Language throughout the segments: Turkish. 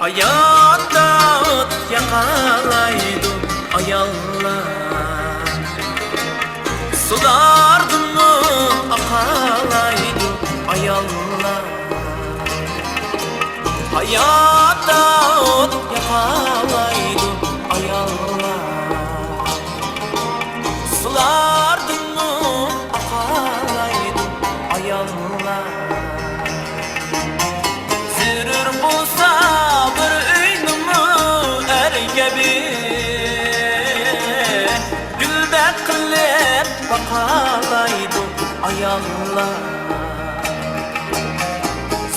Hayatda ot yakalaydı ayallar, sulardımı akalaydı ayallar. Hayatda ot yakalaydı ayallar, sulardımı akalaydı ayallar. Zürür bulsa bir öynümü ergebi, güldek kılıp bakalaydı ayallar.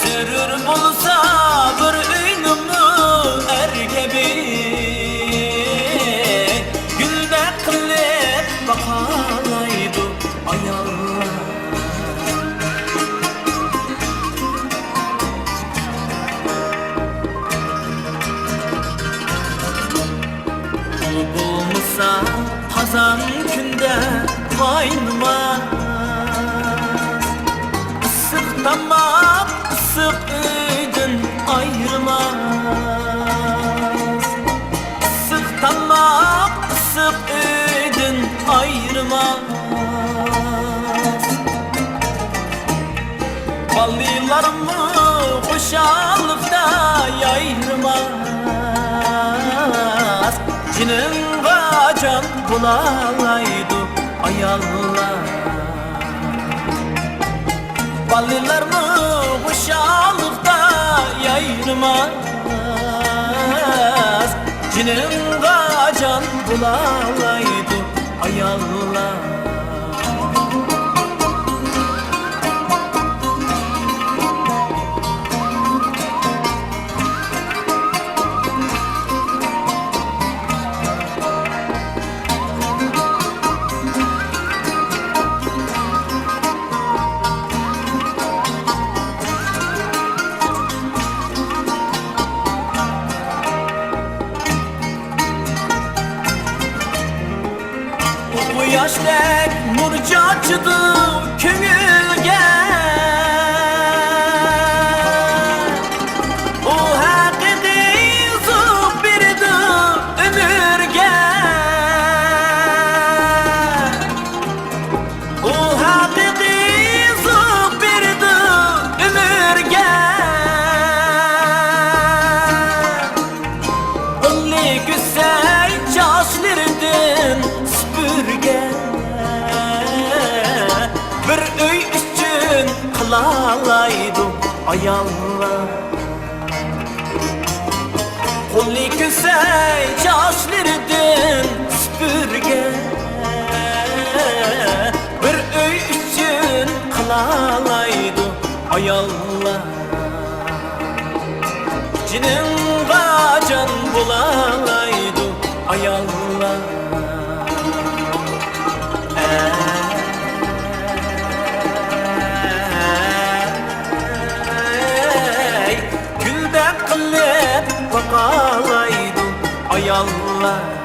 Zürür bulsa bir öynümü ergebi, güldek kılıp bakalaydı ayallar. Bulmasa hazan günde kaynamaz, ısık damak ısık ödün ayırmaz. Isık damak ısık ödün ayırmaz. Ballılarımı hoşalıkta yayırmaz. Cinin kaçan bulaydı ayallar. Ballılarımı hoşalıkta yayırmaz. Cinin kaçan bulaydı ayallar. Bu yaşdek murcaçıdı köngülge, o haqiqiy zıp birdi ömürge. O haqiqiy zıp birdi ömürge. Only güzel çaşlardan süpürge, bir öy üçün kılalaydı ayallar. Only güzel çaşlardan süpürge, bir öy üçün kılalaydı ayallar. Cinin kaçan bulaydı ayallar. Güldek kılıp bakalaydı ayallar.